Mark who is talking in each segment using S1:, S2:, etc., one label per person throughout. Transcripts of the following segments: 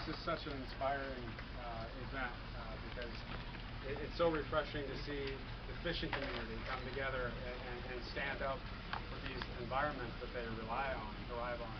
S1: this is such an inspiring event because it's so refreshing to see the fishing community come together and stand up for these environments that they rely on, thrive on.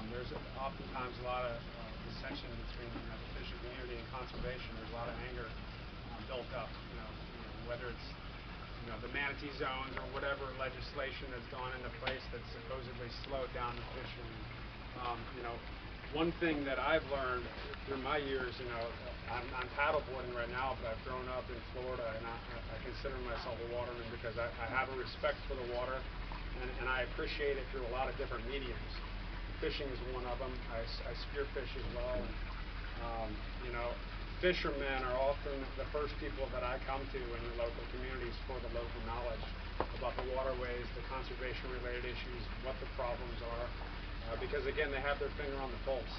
S1: There's oftentimes a lot of dissension between the fishing community and conservation. There's a lot of anger built up, whether it's the manatee zones or whatever legislation that's gone into place that supposedly slowed down the fishing. One thing that I've learned through my years, I'm paddleboarding right now, but I've grown up in Florida, and I consider myself a waterman because I have a respect for the water, and I appreciate it through a lot of different mediums. Fishing is one of them. I spearfish as well, and fishermen are often the first people that I come to in the local communities for the local knowledge about the waterways, the conservation-related issues, what the problems are, because again, they have their finger on the pulse.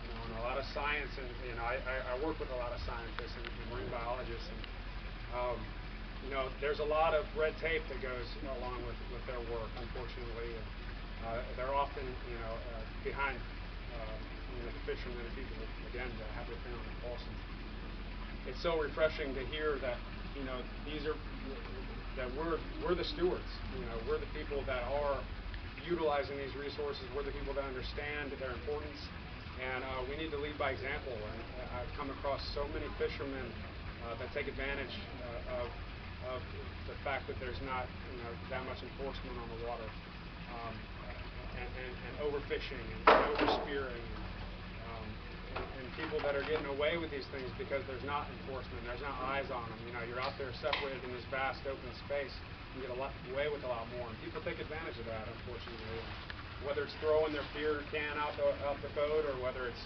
S1: And a lot of science, and I work with a lot of scientists and marine biologists, and there's a lot of red tape that goes along with their work, unfortunately. And, they're often, behind the fishermen and people, again, that have their finger on the pulse. And it's so refreshing to hear that, that we're the stewards. We're the people that are utilizing these resources. We're the people that understand their importance, and we need to lead by example. And I've come across so many fishermen that take advantage of the fact that there's not that much enforcement on the water, and overfishing and overspearing, and people that are getting away with these things because there's not enforcement, there's not eyes on them. You're out there separated in this vast open space. You get away with a lot more, and people take advantage of that, unfortunately. And whether it's throwing their beer can out the boat, or whether it's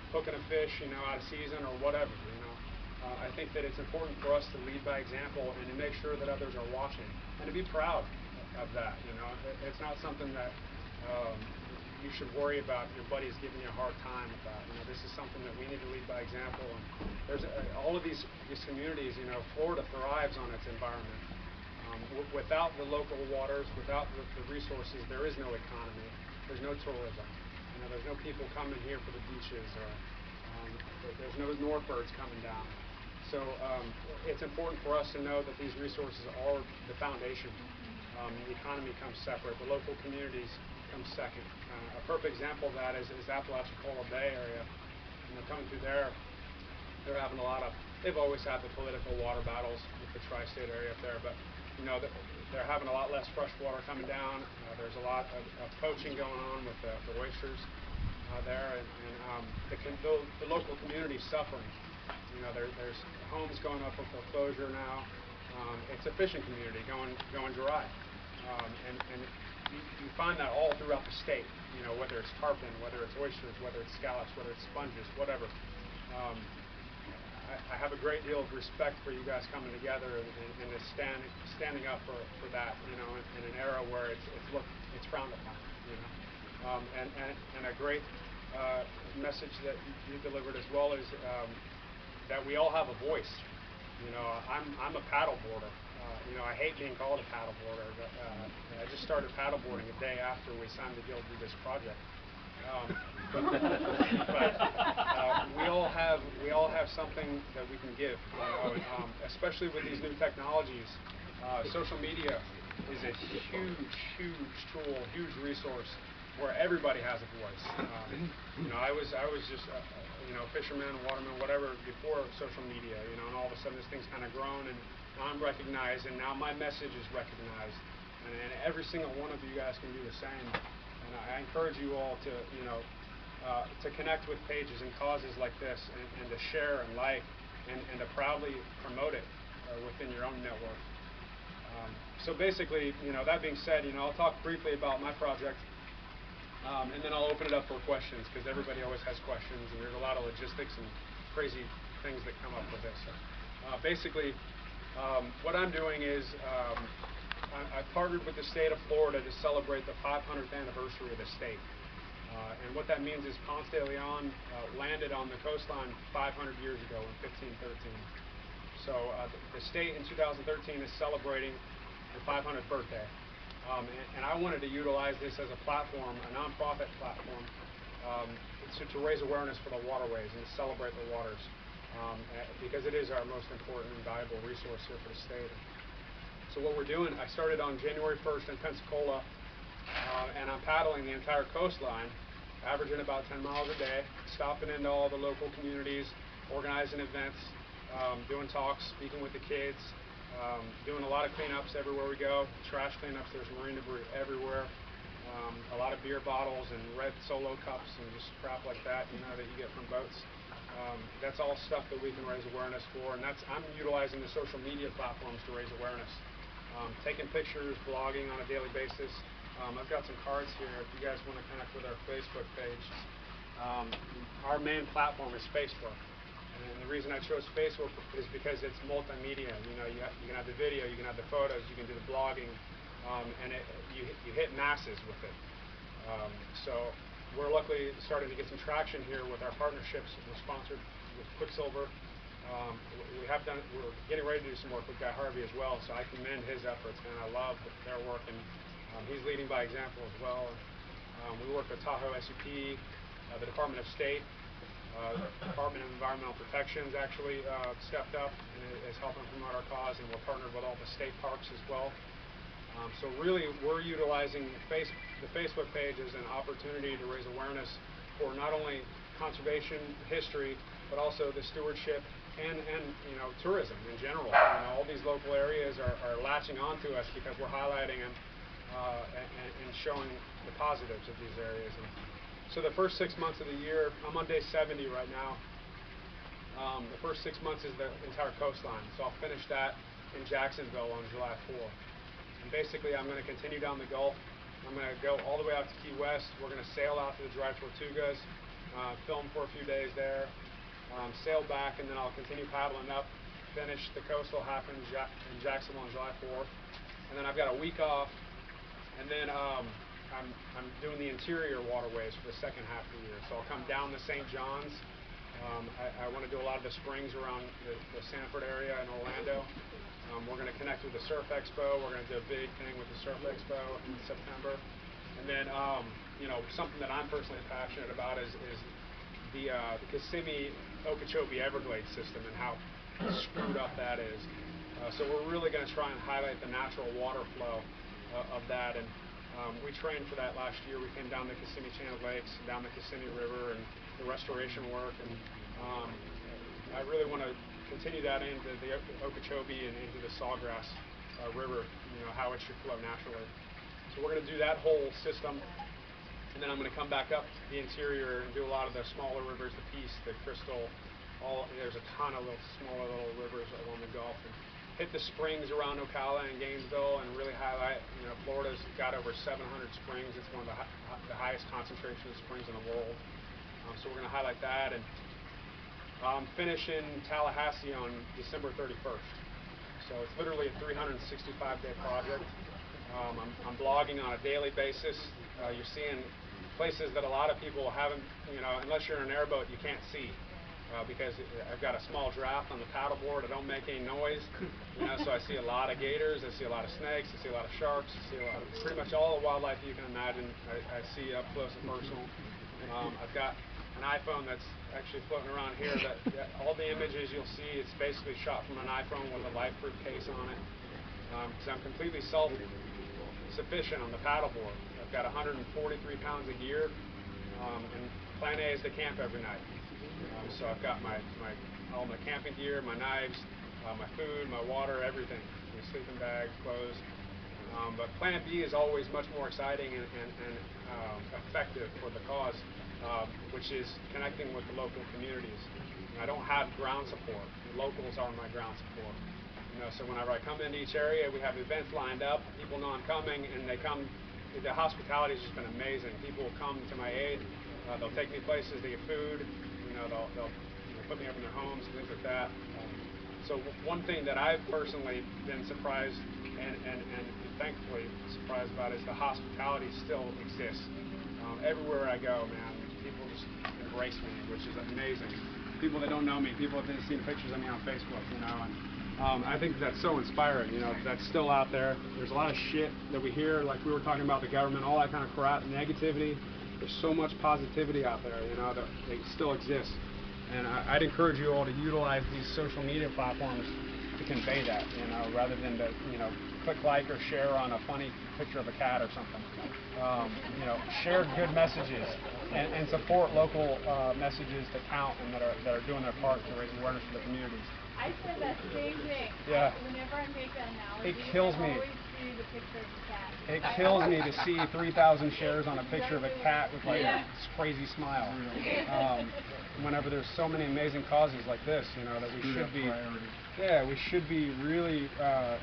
S1: hooking a fish out of season, or whatever. I think that it's important for us to lead by example and to make sure that others are watching, and to be proud of that. It's not something that you should worry about your buddies giving you a hard time about. This is something that we need to lead by example. And there's all of these communities. Florida thrives on its environment. Without the local waters, without the resources, there is no economy. There's no tourism. There's no people coming here for the beaches, or there's no northbirds coming down. So it's important for us to know that these resources are the foundation. The economy comes separate. The local communities come second. A perfect example of that is Apalachicola Bay area. Coming through there, they're having they've always had the political water battles with the tri-state area up there, but they're having a lot less fresh water coming down. There's a lot of poaching going on with the oysters there, and the local community is suffering. There's homes going up for foreclosure now. It's a fishing community going dry, and you find that all throughout the state. Whether it's tarpon, whether it's oysters, whether it's scallops, whether it's sponges, whatever. I have a great deal of respect for you guys coming together and standing up for that. In an era where it's frowned upon. And a great message that you delivered as well is that we all have a voice. I'm a paddleboarder. I hate being called a paddleboarder, but I just started paddleboarding a day after we signed the deal to do this project. But we all have something that we can give, especially with these new technologies. Social media is a huge tool, huge resource where everybody has a voice. I was just fisherman, waterman, whatever before social media, and all of a sudden this thing's kind of grown, and now I'm recognized, and now my message is recognized, and every single one of you guys can do the same. And I encourage you all to to connect with pages and causes like this, and to share and like, and to proudly promote it within your own network. So basically, that being said, I'll talk briefly about my project. And then I'll open it up for questions, because everybody always has questions, and there's a lot of logistics and crazy things that come up with this. So, basically, what I'm doing is I've partnered with the state of Florida to celebrate the 500th anniversary of the state. And what that means is Ponce de Leon landed on the coastline 500 years ago in 1513. So the state in 2013 is celebrating the 500th birthday. And I wanted to utilize this as a platform, a nonprofit platform, to raise awareness for the waterways and to celebrate the waters, because it is our most important and valuable resource here for the state. So what we're doing, I started on January 1st in Pensacola, and I'm paddling the entire coastline, averaging about 10 miles a day, stopping into all the local communities, organizing events, doing talks, speaking with the kids, doing a lot of cleanups everywhere we go, trash cleanups. There's marine debris everywhere, a lot of beer bottles and red Solo cups and just crap like that, that you get from boats. That's all stuff that we can raise awareness for, and I'm utilizing the social media platforms to raise awareness. Taking pictures, blogging on a daily basis. I've got some cards here if you guys want to connect with our Facebook page. Our main platform is Facebook. And the reason I chose Facebook is because it's multimedia. You can have the video, you can have the photos, you can do the blogging, and you hit masses with it. So we're luckily starting to get some traction here with our partnerships. We're sponsored with Quicksilver. We're getting ready to do some work with Guy Harvey as well, so I commend his efforts, and I love their work, and he's leading by example as well. We work with Tahoe SUP, the Department of State, Department of Environmental Protection's actually stepped up and is helping promote our cause, and we're partnered with all the state parks as well. So really, we're utilizing the Facebook page as an opportunity to raise awareness for not only conservation history, but also the stewardship and tourism in general. All these local areas are latching onto us because we're highlighting them and showing the positives of these areas. And so the first 6 months of the year, I'm on day 70 right now. The first 6 months is the entire coastline, so I'll finish that in Jacksonville on July 4th. And basically, I'm going to continue down the Gulf. I'm going to go all the way out to Key West. We're going to sail out to the Dry Tortugas, film for a few days there, sail back, and then I'll continue paddling up, finish the coastal half in Jacksonville on July 4th. And then I've got a week off, and then I'm doing the interior waterways for the second half of the year. So I'll come down the St. John's. I want to do a lot of the springs around the Sanford area in Orlando. We're going to connect with the Surf Expo. We're going to do a big thing with the Surf Expo in September. And then, something that I'm personally passionate about is the Kissimmee-Okeechobee Everglades system and how screwed up that is. So we're really going to try and highlight the natural water flow of that. And we trained for that last year. We came down the Kissimmee Chain of Lakes, down the Kissimmee River, and the restoration work. And I really want to continue that into the Okeechobee and into the Sawgrass River, how it should flow naturally. So we're going to do that whole system, and then I'm going to come back up the interior and do a lot of the smaller rivers, the Peace, the Crystal. There's a ton of smaller little rivers along the Gulf, and hit the springs around Ocala and Gainesville, and really highlight. Florida's got over 700 springs. It's one of the highest concentration of springs in the world. So we're going to highlight that, and I'm finishing Tallahassee on December 31st. So it's literally a 365-day project. I'm blogging on a daily basis. You're seeing places that a lot of people haven't, unless you're in an airboat, you can't see. Because I've got a small draft on the paddleboard. I don't make any noise. So I see a lot of gators. I see a lot of snakes. I see a lot of sharks. I see pretty much all the wildlife you can imagine. I see up close and personal. I've got an iPhone that's actually floating around here that all the images you'll see, it's basically shot from an iPhone with a life-proof case on it. Because I'm completely self-sufficient on the paddleboard. I've got 143 pounds of gear, and plan A is to camp every night. So I've got all my camping gear, my knives, my food, my water, everything, my sleeping bag, clothes. But plan B is always much more exciting and effective for the cause, which is connecting with the local communities. I don't have ground support. The locals are my ground support. So whenever I come into each area, we have events lined up. People know I'm coming, and they come. The hospitality has just been amazing. People will come to my aid. They'll take me places. They get food. They'll put me up in their homes, things like that. So one thing that I've personally been surprised and thankfully surprised about is the hospitality still exists. Everywhere I go, man, people just embrace me, which is amazing. People that don't know me, people that have seen pictures of me on Facebook, and I think that's so inspiring. That's still out there. There's a lot of shit that we hear, like we were talking about the government, all that kind of crap, negativity. there's so much positivity out there, you know, that it still exists. And I'd encourage you all to utilize these social media platforms to convey that, you know, rather than to, you know, click like or share on a funny picture of a cat or something. You know, share good messages and support local messages that count and that are doing their part to raise awareness for the communities.
S2: I said that same thing.
S1: Yeah.
S2: Whenever I make an analogy,
S1: It kills me.
S2: I always see the picture of the cat.
S1: It kills me to see 3,000 shares on a picture of a cat with like a crazy smile. Whenever there's so many amazing causes like this, you know, that we should be, we should be really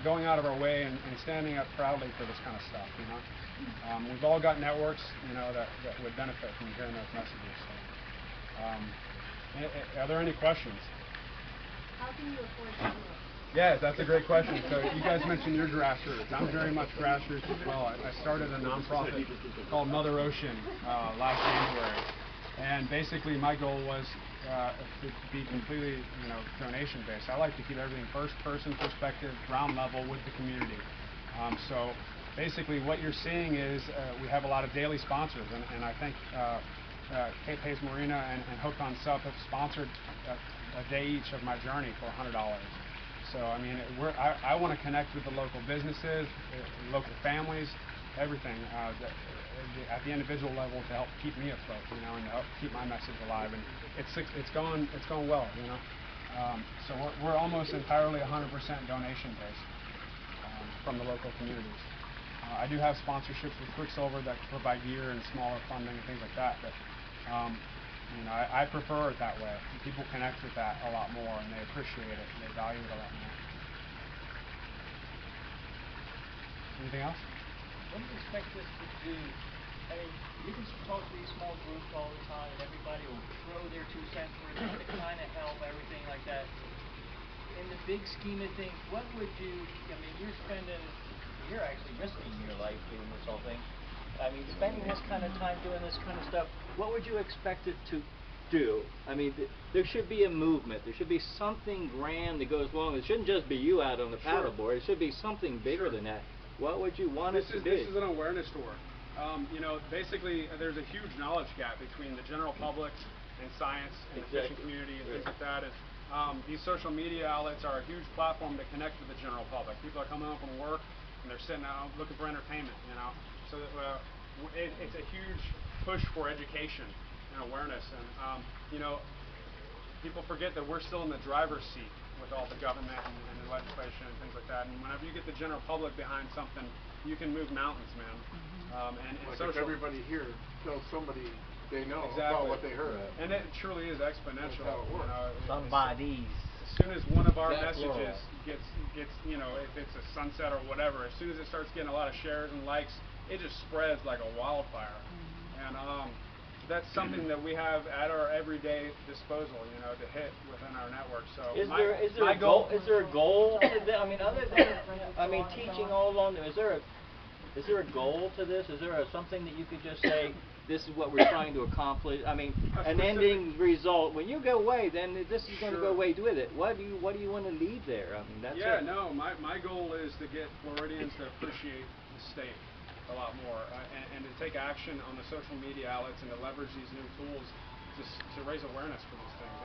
S1: going out of our way and standing up proudly for this kind of stuff. You know, we've all got networks, you know, that would benefit from hearing those messages. So, are there any questions?
S2: How can you afford to do it?
S1: Yeah, that's a great question. So you guys mentioned your grassroots. I'm very much grassroots as well. I started a nonprofit called Mother Ocean last January, and basically my goal was to be completely, you know, donation based. I like to keep everything first person perspective, ground level with the community. So basically what you're seeing is we have a lot of daily sponsors, and I think Cape Hayes Marina and Hooked on Sup have sponsored a day each of my journey for $100. So I mean, I want to connect with the local businesses, local families, everything at the individual level to help keep me afloat, you know, and to help keep my message alive. And it's going well, you know. So we're almost entirely 100% donation based from the local communities. I do have sponsorships with Quicksilver that provide gear and smaller funding and things like that, but you know, I prefer it that way. People connect with that a lot more, and they appreciate it, and they value it a lot more. Anything else?
S3: What do you expect this to do? I mean, you can talk to these small groups all the time, and everybody will throw their 2 cents worth in to kind of help, everything like that. In the big scheme of things, what would you, I mean, you're actually risking your life doing this whole thing. I mean, spending this kind of time doing this kind of stuff, what would you expect it to do? I mean, there should be a movement. There should be something grand that goes along. It shouldn't just be you out on the paddleboard. It should be something bigger than that. What would you want it to be?
S1: This is an awareness tour. You know, basically, there's a huge knowledge gap between the general public and science and the fishing community and things like that. And these social media outlets are a huge platform to connect with the general public. People are coming home from work and they're sitting out looking for entertainment, you know. So it's a huge push for education and awareness. And you know, people forget that we're still in the driver's seat with all the government and the legislation and things like that. And whenever you get the general public behind something, you can move mountains, man. And
S4: like if everybody here tells somebody they know
S1: exactly
S4: about what they heard.
S1: And it truly is exponential. You know,
S3: Somebody's.
S1: As soon as one of our messages gets, you know, if it's a sunset or whatever, as soon as it starts getting a lot of shares and likes, it just spreads like a wildfire. And that's something that we have at our everyday disposal, you know, to hit within our network. So
S3: Is there a goal? Is there a goal to that? I mean, other than teaching all along, is there a goal to this? Is there something that you could just say, this is what we're trying to accomplish? I mean, an ending result. When you go away, then this is going to go away with it. What do you want to leave there? I mean, that's it.
S1: No, my goal is to get Floridians to appreciate the state a lot more, and to take action on the social media outlets and to leverage these new tools to raise awareness for these things.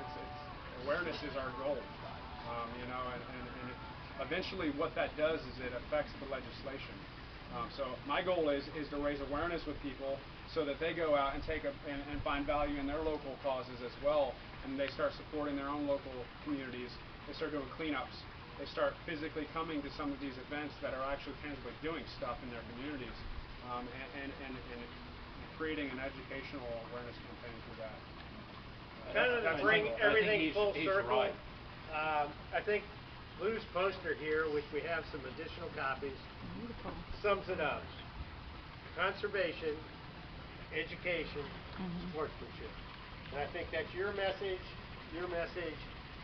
S1: Awareness is our goal, you know, and eventually what that does is it affects the legislation. So my goal is to raise awareness with people so that they go out and and find value in their local causes as well, and they start supporting their own local communities. They start doing cleanups. They start physically coming to some of these events that are actually tangibly doing stuff in their communities, and creating an educational awareness campaign through that.
S5: Kind of to bring everything full circle, right. I think Lou's poster here, which we have some additional copies, sums it up. Conservation, education, sportsmanship. And I think that's your message,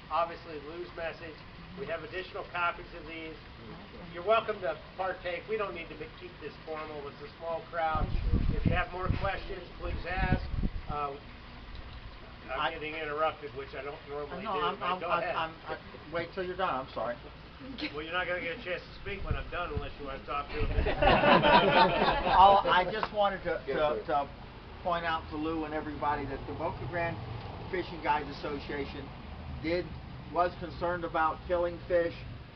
S5: obviously Lou's message. We have additional copies of these. You're welcome to partake. We don't need to keep this formal. It's a small crowd. If you have more questions, please ask. I'm getting interrupted, which I don't normally do. Go ahead.
S3: Wait till you're done. I'm sorry.
S5: Well, you're not going to get a chance to speak when I'm done unless you want to talk to him.
S3: I just wanted to
S6: point out to Lou and everybody that the Boca Grande Fishing Guides Association was concerned about killing fish,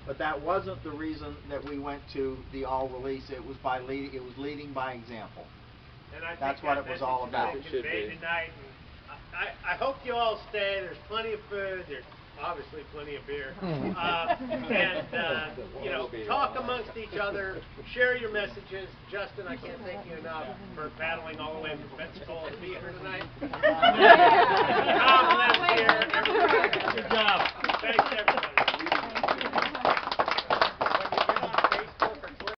S6: but that wasn't the reason that we went to the all release. It was leading by example.
S5: And I think
S6: That's what it was all about.
S5: It should be tonight. And I hope you all stay. There's plenty of food. There's obviously plenty of beer. You know, talk amongst each other. Share your messages. Justin, I can't thank you enough for paddling all the way from Pensacola to be here tonight.